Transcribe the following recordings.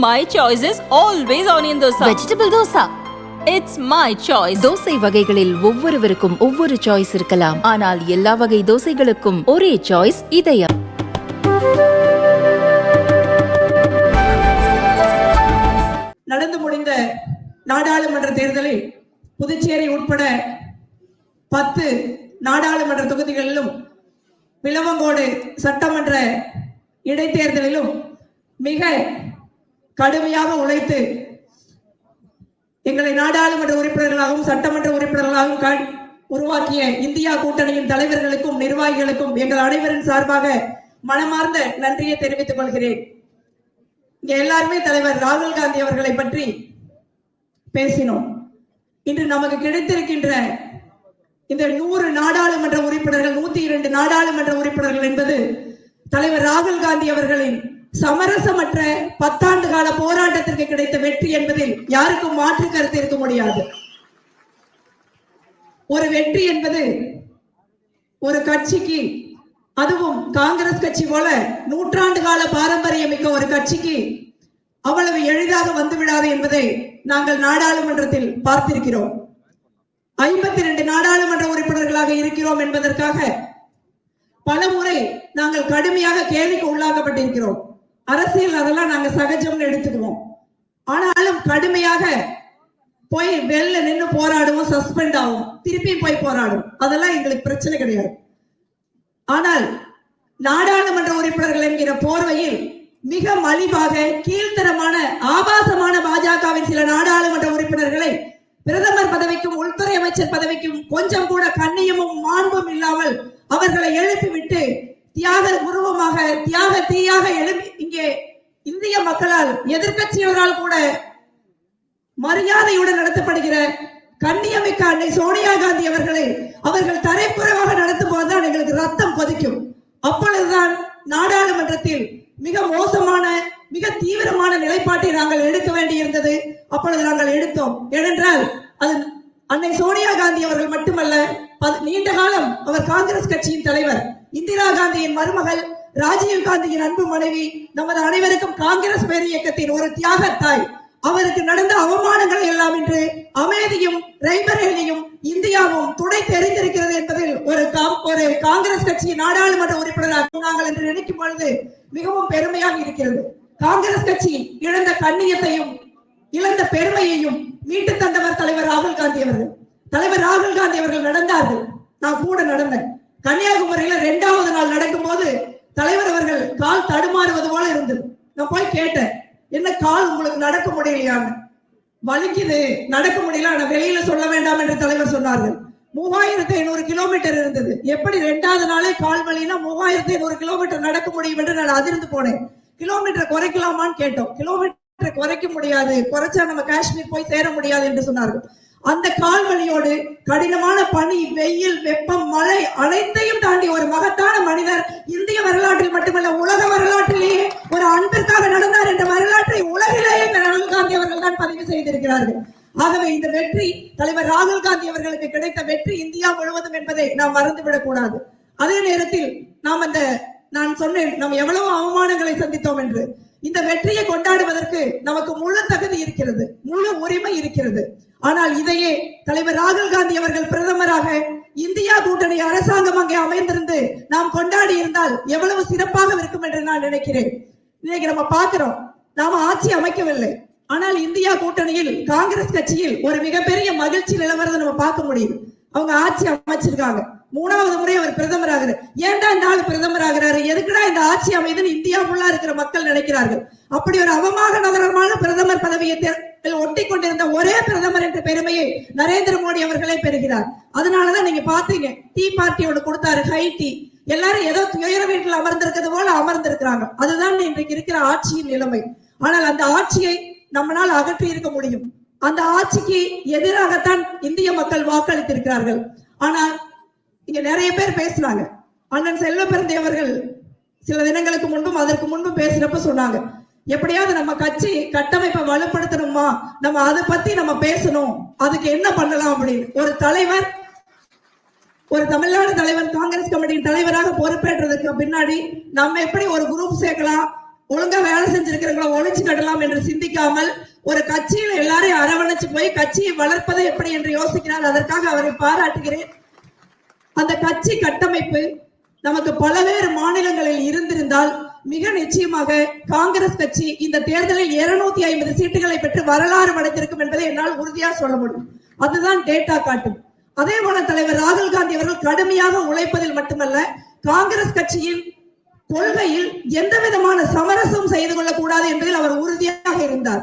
My choice is always onion dosa. Vegetable dosa. It's my choice. Dosa வகைகளில் ஒவ்வொருவருக்கும் ஒவ்வொரு choice இருக்கலாம். ஆனால் எல்லா வகை தோசைகளுக்கும் ஒரே சாய்ஸ் இதயம். நடந்து முடிந்த நாடாளுமன்ற தேர்தலில் புதுச்சேரி உட்பட 10 நாடாளுமன்ற தொகுதிகளிலும் விளவங்கோடு சட்டமன்ற இடைத்தேர்தலிலும் மிக கடுமையாக உழைத்து எங்களை நாடாளுமன்ற உறுப்பினர்களாகவும் சட்டமன்ற உறுப்பினர்களாகவும் உருவாக்கிய இந்தியா கூட்டணியின் தலைவர்களுக்கும் நிர்வாகிகளுக்கும் எங்கள் அனைவரின் சார்பாக மனமார்ந்த நன்றியை தெரிவித்துக் கொள்கிறேன். இங்க எல்லாருமே தலைவர் ராகுல் காந்தி அவர்களை பற்றி பேசினோம். இன்று நமக்கு கிடைத்திருக்கின்ற இந்த 100 நாடாளுமன்ற உறுப்பினர்கள், 102 நாடாளுமன்ற உறுப்பினர்கள் என்பது தலைவர் ராகுல் காந்தி அவர்களின் சமரசமற்ற 10 ஆண்டு கால போராட்டத்திற்கு கிடைத்த வெற்றி என்பதில் யாருக்கும் மாற்று கருத்து இருக்க முடியாது. ஒரு வெற்றி என்பது ஒரு கட்சிக்கு, அதுவும் காங்கிரஸ் கட்சி போல 100 ஆண்டு கால பாரம்பரியம் மிக்க ஒரு கட்சிக்கு அவ்வளவு எளிதாக வந்துவிடாது என்பதை நாங்கள் நாடாளுமன்றத்தில் பார்த்திருக்கிறோம். 52 நாடாளுமன்ற உறுப்பினர்களாக இருக்கிறோம் என்பதற்காக பல முறை நாங்கள் கடுமையாக கேள்விக்கு உள்ளாக்கப்பட்டிருக்கிறோம். அரசியல் அதெல்லாம் நாங்க சகஜம்னு எடுத்துக்குவோம். ஆனாலும் கடுமையாக போய் வெளில நின்று போராடுவோம், சஸ்பெண்ட் ஆகும், திருப்பி போய் போராடும், அதெல்லாம் எங்களுக்கு பிரச்சனை கிடையாது. ஆனால் நாடாளுமன்ற உறுப்பினர்கள் என்கிற போர்வையில் மிக மலிவாக கீழ்த்தரமான ஆபாசமான பாஜகவின் சில நாடாளுமன்ற உறுப்பினர்களை பிரதமர் பதவிக்கும் உள்துறை அமைச்சர் பதவிக்கும் கொஞ்சம் கூட கண்ணியமும் மாண்பும் இல்லாமல் அவர்களை எழுப்பிவிட்டு தியாக உருவமாக தியாக தீயாக எழுப்பி இங்கே இந்திய மக்களால் எதிர்கட்சியவரால் கூட மரியாதையுடன் நடத்தப்படுகிற கண்ணியமிக்க அன்னை சோனியா காந்தி அவர்களை அவர்கள் தரைக்குறைவாக நடத்தும் போதுதான் எங்களுக்கு ரத்தம் கொதிக்கும். அப்பொழுதுதான் நாடாளுமன்றத்தில் மிக மோசமான மிக தீவிரமான நிலைப்பாட்டை நாங்கள் எடுக்க வேண்டியிருந்தது. அப்பொழுது நாங்கள் எடுத்தோம். ஏனென்றால் அது அன்னை சோனியா காந்தி அவர்கள் மட்டுமல்ல, நீண்ட காலம் அவர் காங்கிரஸ் கட்சியின் தலைவர், இந்திரா காந்தியின் மருமகள், ராஜீவ் காந்தியின் அன்பு மனைவி, நமது அனைவருக்கும் காங்கிரஸ் பேர் இயக்கத்தின் ஒரு தியாகத்தாய். அவருக்கு நடந்த அவமானங்கள் எல்லாம் இன்று அமைதியும் ரைபரேலியும் இந்தியாவும் துடை தெரிந்திருக்கிறது என்பதில் ஒரு காங்கிரஸ் கட்சியின் நாடாளுமன்ற உறுப்பினராக நாங்கள் என்று நினைக்கும் பொழுது மிகவும் பெருமையாக இருக்கிறது. காங்கிரஸ் கட்சி இழந்த கண்ணியத்தையும் இழந்த பெருமையையும் மீட்டு தந்தவர் தலைவர் ராகுல் காந்தி அவர்கள். தலைவர் ராகுல் காந்தி அவர்கள் நடந்தார்கள், நான் கூட நடந்தேன். கன்னியாகுமரியில 2வது நாள் நடக்கும் போது தலைவர் அவர்கள் கால் தடுமாறுவது போல இருந்தது. நான் போய் கேட்டேன், என்ன கால் உங்களுக்கு நடக்க முடியலையான்னு. வலிக்குது, நடக்க முடியல, ஆனா வெளியில சொல்ல வேண்டாம் என்று தலைவர் சொன்னார்கள். 3500 கிலோமீட்டர் இருந்தது. எப்படி 2வது நாளே கால் வலினா 3500 கிலோமீட்டர் நடக்க முடியும் என்று நான் அதிர்ந்து போனேன். கிலோமீட்டர் குறைக்கலாமான்னு கேட்டோம். கிலோமீட்டர் குறைக்க முடியாது, குறைச்சா நம்ம காஷ்மீர் போய் சேர முடியாது என்று சொன்னார்கள். அந்த கால்வழியோடு கடினமான பனி, வெயில், வெப்பம், மழை அனைத்தையும் தாண்டி ஒரு மகத்தான மனிதர் இந்திய வரலாற்றில் மட்டுமல்ல உலக வரலாற்றிலேயே ஒரு அன்பிற்காக நடந்தார் என்ற வரலாற்றை உலகிலேயே ராகுல் காந்தி அவர்கள் தான் பதிவு செய்திருக்கிறார்கள். ஆகவே இந்த வெற்றி தலைவர் ராகுல் காந்தி அவர்களுக்கு கிடைத்த வெற்றி இந்தியா முழுவதும் என்பதை நாம் மறந்துவிடக் கூடாது. அதே நேரத்தில் நான் சொன்னேன், நாம் எவ்வளவு அவமானங்களை சந்தித்தோம் என்று. இந்த வெற்றியை கொண்டாடுவதற்கு நமக்கு முழு தகுதி இருக்கிறது, முழு உரிமை இருக்கிறது. ஆனால் இதையே தலைவர் ராகுல் காந்தி அவர்கள் பிரதமராக இந்தியா கூட்டணி அரசாங்கம் அங்கே அமைந்திருந்து நாம் கொண்டாடி இருந்தால் எவ்வளவு சிறப்பாக இருக்கும் என்று நான் நினைக்கிறேன். இன்னைக்கு நம்ம பார்க்கிறோம், நாம ஆட்சி அமைக்கவில்லை, ஆனால் இந்தியா கூட்டணியில் காங்கிரஸ் கட்சியில் ஒரு மிகப்பெரிய மகிழ்ச்சி நிலவரத்தை நம்ம பார்க்க முடியுது. அவங்க ஆட்சி அமைச்சிருக்காங்க, 3வது முறை அவர் பிரதமர் ஆகிறார். ஏன்டா இந்த ஆள் பிரதமர் ஆகிறாரு, எதுக்குடா இந்த ஆட்சி அமைதுன்னு இந்தியா ஃபுல்லா இருக்கிற மக்கள் நினைக்கிறார்கள். அப்படி ஒரு அவமானகரமான பிரதமர் பதவியை ஒட்டி கொண்டிருந்த ஒரே பிரதமர் என்ற பெருமையை நரேந்திர மோடி அவர்களே பெறுகிறார். அதனாலதான் நீங்க பாத்தீங்க, டீ பார்ட்டி ஒன்று கொடுத்தாரு, ஹை டீ. எல்லாரும் ஏதோ துயர வீட்டில் அமர்ந்திருக்கிறது போல அமர்ந்திருக்கிறாங்க. அதுதான் இன்றைக்கு இருக்கிற ஆட்சியின் நிலைமை. ஆனால் அந்த ஆட்சியை நம்மளால் அகற்றி இருக்க முடியும். அந்த ஆட்சிக்கு எதிராகத்தான் இந்திய மக்கள் வாக்களித்திருக்கிறார்கள். ஆனால் இங்க நிறைய பேர் பேசினாங்க. அண்ணன் செல்வ பிறந்தை அவர்கள் சில தினங்களுக்கு முன்பும் அதற்கு முன்பும் பேசுறப்ப சொன்னாங்க, எப்படியாவது நம்ம கட்சி கட்டமைப்பை வலுப்படுத்தணுமா, நம்ம அதை பத்தி நம்ம பேசணும், அதுக்கு என்ன பண்ணலாம் அப்படின்னு. ஒரு தலைவர், ஒரு தமிழ்நாடு தலைவர் காங்கிரஸ் கமிட்டியின் தலைவராக பொறுப்பேற்றதுக்கு பின்னாடி நம்ம எப்படி ஒரு குரூப் சேர்க்கலாம், ஒழுங்கா வேலை செஞ்சிருக்கிறவங்களை ஒழிச்சு கட்டலாம் என்று சிந்திக்காமல் ஒரு கட்சியில எல்லாரையும் அரவணைச்சு போய் கட்சியை வளர்ப்பது எப்படி என்று யோசிக்கிறார். அதற்காக அவரை பாராட்டுகிறேன். அந்த கட்சி கட்டமைப்பு நமக்கு பல்வேறு மாநிலங்களில் இருந்திருந்தால் மிக நிச்சயமாக காங்கிரஸ் கட்சி இந்த தேர்தலில் 250 சீட்டுகளை பெற்று வரலாறு படைத்திருக்கும் என்பதை என்னால் உறுதியாக சொல்ல முடியும். அதுதான் டேட்டா காட்டும். அதே போல தலைவர் ராகுல் காந்தி அவர்கள் கடுமையாக உழைப்பதில் மட்டுமல்ல, காங்கிரஸ் கட்சியின் கொள்கையில் எந்த விதமான சமரசம் செய்து கொள்ளக்கூடாது என்பதில் அவர் உறுதியாக இருந்தார்.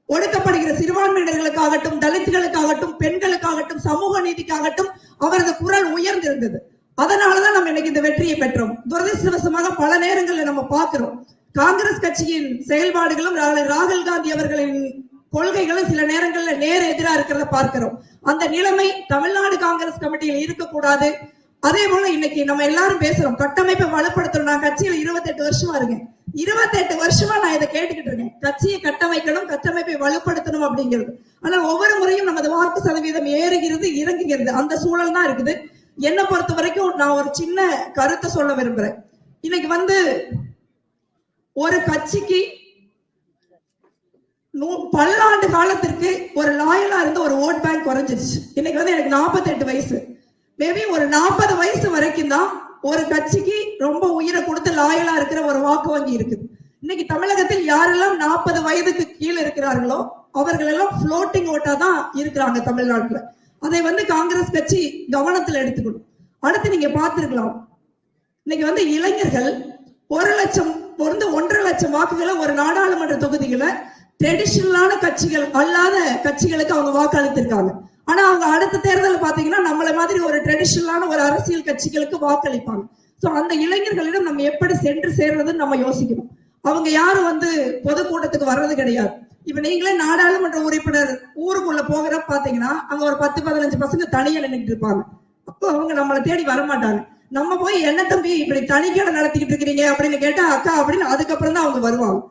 ஒடுக்கப்படுகிற சிறுபான்மையினர்களுக்காகட்டும், தலித்துகளுக்காகட்டும், பெண்களுக்காகட்டும், சமூக நீதிக்காகட்டும் அவரது குரல் உயர்ந்திருந்தது. அதனாலதான் நம்ம இன்னைக்கு இந்த வெற்றியை பெற்றோம். துரதிருஷ்டவசமாக பல நேரங்களில் நம்ம பார்க்கிறோம், காங்கிரஸ் கட்சியின் செயல்பாடுகளும் ராகுல் காந்தி அவர்களின் கொள்கைகளும் சில நேரங்களில் நேர எதிராக இருக்கிறத பார்க்கிறோம். அந்த நிலைமை தமிழ்நாடு காங்கிரஸ் கமிட்டியில் இருக்கக்கூடாது. அதே போல இன்னைக்கு நம்ம எல்லாரும் பேசுறோம், கட்டமைப்பை வலுப்படுத்தணும். நான் கட்சியில 28 வருஷமா இருக்கேன். 28 வருஷமா நான் இதை கேட்டுக்கிட்டு இருக்கேன், கட்சியை கட்டமைக்கணும், கட்டமைப்பை வலுப்படுத்தணும் அப்படிங்கிறது. ஆனா ஒவ்வொரு முறையும் நமது வாக்கு சதவீதம் ஏறுகிறது, இறங்குகிறது. அந்த சூழல் தான் இருக்குது. என்னை பொறுத்த வரைக்கும் நான் ஒரு சின்ன கருத்தை சொல்ல விரும்புறேன். இன்னைக்கு ஒரு கட்சிக்கு பல்லாண்டு காலத்திற்கு ஒரு லாயலா இருந்து ஒரு ஓட் பேங்க் குறைஞ்சிருச்சு. இன்னைக்கு எனக்கு 48 வயசு. மேபி ஒரு 40 வயசு வரைக்கும் தான் ஒரு கட்சிக்கு ரொம்ப உயிரை கொடுத்து லாயலா இருக்கிற ஒரு வாக்கு வங்கி இருக்குது. இன்னைக்கு தமிழகத்தில் யாரெல்லாம் 40 வயதுக்கு கீழே இருக்கிறார்களோ அவர்கள் எல்லாம் புளோட்டிங் ஓட்டா தான் இருக்கிறாங்க தமிழ்நாட்டுல. அதை காங்கிரஸ் கட்சி கவனத்தில் எடுத்துக்கணும். அடுத்து நீங்க பார்த்திருக்கலாம், இன்னைக்கு இளைஞர்கள் 1 லட்சம் 1.5 லட்சம் வாக்குகளை ஒரு நாடாளுமன்ற தொகுதிகளை ட்ரெடிஷனலான கட்சிகள் அல்லாத கட்சிகளுக்கு அவங்க வாக்களித்திருக்காங்க. ஆனா அவங்க அடுத்த தேர்தல் பாத்தீங்கன்னா நம்மள மாதிரி ஒரு ட்ரெடிஷனலான ஒரு அரசியல் கட்சிகளுக்கு வாக்களிப்பாங்க. சோ அந்த இளைஞர்களிடம் நம்ம எப்படி சென்று சேர்றதுன்னு நம்ம யோசிக்கணும். அவங்க யாரும் பொதுக்கூட்டத்துக்கு வர்றது கிடையாது. இப்ப நீங்களே நாடாளுமன்ற உறுப்பினர் ஊருக்குள்ள போகிற பாத்தீங்கன்னா அங்க ஒரு 10-15 பசங்க தனியா நின்றுட்டு இருப்பாங்க. அப்போ அவங்க நம்மளை தேடி வரமாட்டாங்க. நம்ம போய் என்ன தம்பி இப்படி தனிக்கடை நடத்திக்கிட்டு இருக்கிறீங்க அப்படின்னு கேட்டா அக்கா அப்படின்னு அதுக்கப்புறம் தான் அவங்க வருவாங்க.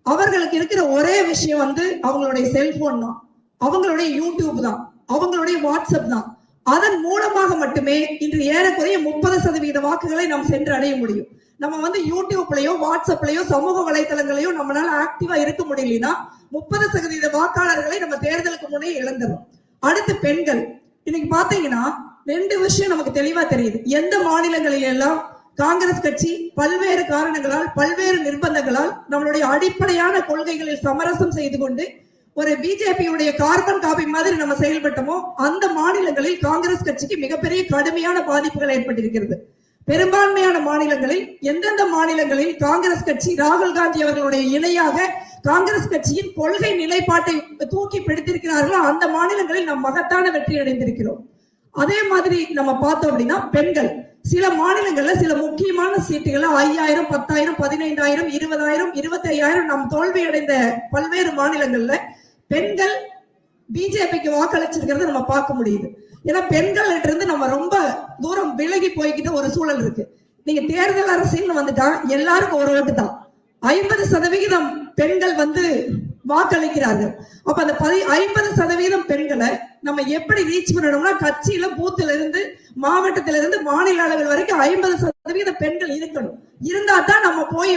அவர்களுக்கு இருக்கிற ஒரே விஷயம் அவங்களுடைய செல்போன் தான், அவங்களுடைய யூடியூப் தான், அவங்களுடைய வாட்ஸ்அப் தான். அதன் மூலமாக மட்டுமே இன்று ஏறக்குறைய 30% வாக்குகளை நாம் சென்று அடைய முடியும். நம்ம யூடியூப்லயோ வாட்ஸ்அப்லயோ சமூக வலைதளங்களையோ நம்மளால ஆக்டிவா இருக்க முடியலன்னா 30% வாக்காளர்களை நம்ம தேர்தலுக்கு முன்னே இழந்துடும். அடுத்து பெண்கள். இன்னைக்கு பாத்தீங்கன்னா 2 விஷயம் நமக்கு தெளிவா தெரியுது. எந்த மாநிலங்களில் எல்லாம் காங்கிரஸ் கட்சி பல்வேறு காரணங்களால் பல்வேறு நிர்பந்தங்களால் நம்மளுடைய அடிப்படையான கொள்கைகளில் சமரசம் செய்து கொண்டு ஒரு பிஜேபியுடைய கார்பன் காப்பி மாதிரி நம்ம செயல்பட்டோமோ அந்த மாநிலங்களில் காங்கிரஸ் கட்சிக்கு மிகப்பெரிய கடுமையான பாதிப்புகள் ஏற்பட்டிருக்கிறது. பெரும்பான்மையான மாநிலங்களில் எந்தெந்த மாநிலங்களில் காங்கிரஸ் கட்சி ராகுல் காந்தி அவர்களுடைய இணையாக காங்கிரஸ் கட்சியின் கொள்கை நிலைப்பாட்டை தூக்கி பிடித்திருக்கிறார்களோ அந்த மாநிலங்களில் நாம் மகத்தான வெற்றி அடைந்திருக்கிறோம். அதே மாதிரி நம்ம பார்த்தோம் அப்படின்னா பெண்கள் சில மாநிலங்கள்ல சில முக்கியமான சீட்டுகளை 5000, 10,000, 15,000, 20,000, 25,000 நாம் தோல்வி அடைந்த பல்வேறு மாநிலங்கள்ல பெண்கள் பிஜேபிக்கு வாக்களிச்சிருக்கிறத நம்ம பார்க்க முடியுது. ஏன்னா பெண்கள் இருந்து நம்ம ரொம்ப தூரம் விலகி போய்கிட்ட ஒரு சூழல் இருக்கு. நீங்க தேர்தல் அரசியல் வந்துட்டா எல்லாருக்கும் ஒரு ஓட்டு தான். 50% பெண்கள் வாக்களிக்கிறார்கள். அப்ப அந்த 50% பெண்களை நம்ம எப்படி ரீச் பண்ணணும்னா கட்சியில பூத்துல இருந்து மாவட்டத்தில இருந்து மாநில அளவில் வரைக்கும் 50% பெண்கள் இருக்கணும். இருந்தா தான் நம்ம போய்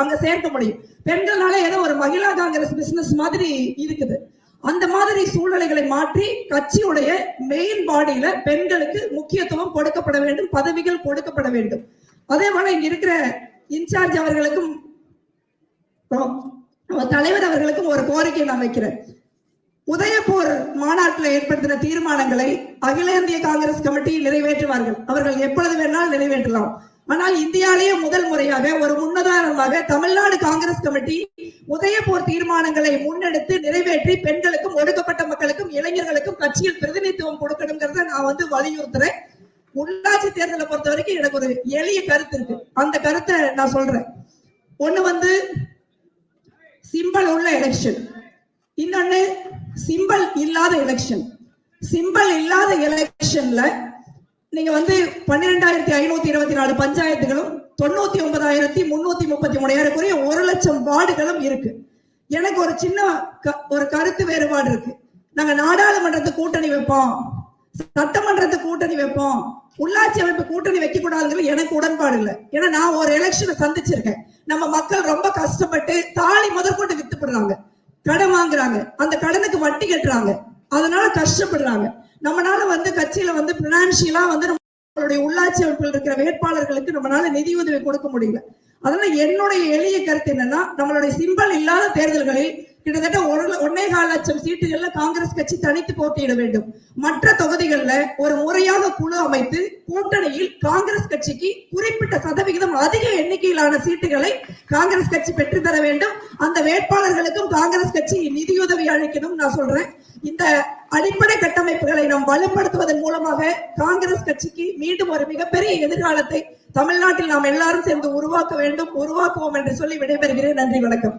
அங்க சேர்க்க முடியும். பெண்கள்னால ஏதோ ஒரு மகிழா காங்கிரஸ் பிசினஸ் மாதிரி இருக்குது. அந்த மாதிரி சூழ்நிலைகளை மாற்றி கட்சியுடைய மெயின் பாடியில பெண்களுக்கு முக்கியத்துவம் கொடுக்கப்பட வேண்டும், பதவிகள் கொடுக்கப்பட வேண்டும். அதே போல இங்க இருக்கிற இன்சார்ஜ் அவர்களுக்கும் தலைவர் அவர்களுக்கும் ஒரு கோரிக்கை நான் வைக்கிறேன். உதயபூர் மாநாட்டில் ஏற்படுத்தின தீர்மானங்களை அகில இந்திய காங்கிரஸ் கமிட்டி நிறைவேற்றுவார்கள். அவர்கள் எப்பொழுது வேணாலும் நிறைவேற்றலாம். ஆனால் இந்தியாவிலேயே முதல் முறையாக ஒரு முன்னுதாரணமாக தமிழ்நாடு காங்கிரஸ் கமிட்டி உதயபூர் தீர்மானங்களை முன்னெடுத்து நிறைவேற்றி பெண்களுக்கும் ஒடுக்கப்பட்ட மக்களுக்கும் இளைஞர்களுக்கும் கட்சியில் பிரதிநிதித்துவம் கொடுக்கணுங்கிறத நான் வலியுறுத்துறேன். உள்ளாட்சி தேர்தலை பொறுத்த வரைக்கும் எனக்கு ஒரு எளிய கருத்து இருக்கு. அந்த கருத்தை நான் சொல்றேன். ஒண்ணு சிம்பல் உள்ள எலெக்ஷன், இன்னொன்னு சிம்பல் இல்லாத எலெக்ஷன். சிம்பல் இல்லாத எலெக்ஷன்ல நீங்க 12,524 பஞ்சாயத்துகளும் 99,333 1 லட்சம் வார்டுகளும் இருக்கு. எனக்கு ஒரு சின்ன ஒரு கருத்து வேறுபாடு இருக்கு. நாங்க நாடாளுமன்றத்தை கூட்டணி வைப்போம், சட்டமன்றத்தை கூட்டணி வைப்போம், உள்ளாட்சி அமைப்பு கூட்டணி வைக்க கூடாதுங்கிறது எனக்கு உடன்பாடு இல்லை. ஏன்னா நான் ஒரு எலெக்ஷனை சந்திச்சிருக்கேன். நம்ம மக்கள் ரொம்ப கஷ்டப்பட்டு தாலி முதற்கொண்டு வித்துப்படுறாங்க, கடன் வாங்குறாங்க, அந்த கடனுக்கு வட்டி கட்டுறாங்க, அதனால கஷ்டப்படுறாங்க. நம்மளால கட்சியில பினான்சியலா நம்மளுடைய உள்ளாட்சி அமைப்பில் இருக்கிற வேட்பாளர்களுக்கு நம்மளால நிதியுதவி கொடுக்க முடியல. அதனால என்னுடைய எளிய கருத்து என்னன்னா, நம்மளுடைய சிம்பல் இல்லாத தேர்தல்களில் கிட்டத்தட்ட 1.25 லட்சம் சீட்டுகள்ல காங்கிரஸ் கட்சி தனித்து போட்டியிட வேண்டும். மற்ற தொகுதிகள்ல ஒரு முறையாக குழு அமைத்து கூட்டணியில் காங்கிரஸ் கட்சிக்கு குறிப்பிட்ட சதவிகிதம் அதிக எண்ணிக்கையிலான சீட்டுகளை காங்கிரஸ் கட்சி பெற்றுத்தர வேண்டும். அந்த வேட்பாளர்களுக்கும் காங்கிரஸ் கட்சி நிதியுதவி அளிக்கணும் நான் சொல்றேன். இந்த அடிப்படை கட்டமைப்புகளை நாம் வலுப்படுத்துவதன் மூலமாக காங்கிரஸ் கட்சிக்கு மீண்டும் ஒரு மிகப்பெரிய எதிர்காலத்தை தமிழ்நாட்டில் நாம் எல்லாரும் சேர்ந்து உருவாக்குவோம் என்று சொல்லி விடைபெறுகிறேன். நன்றி, வணக்கம்.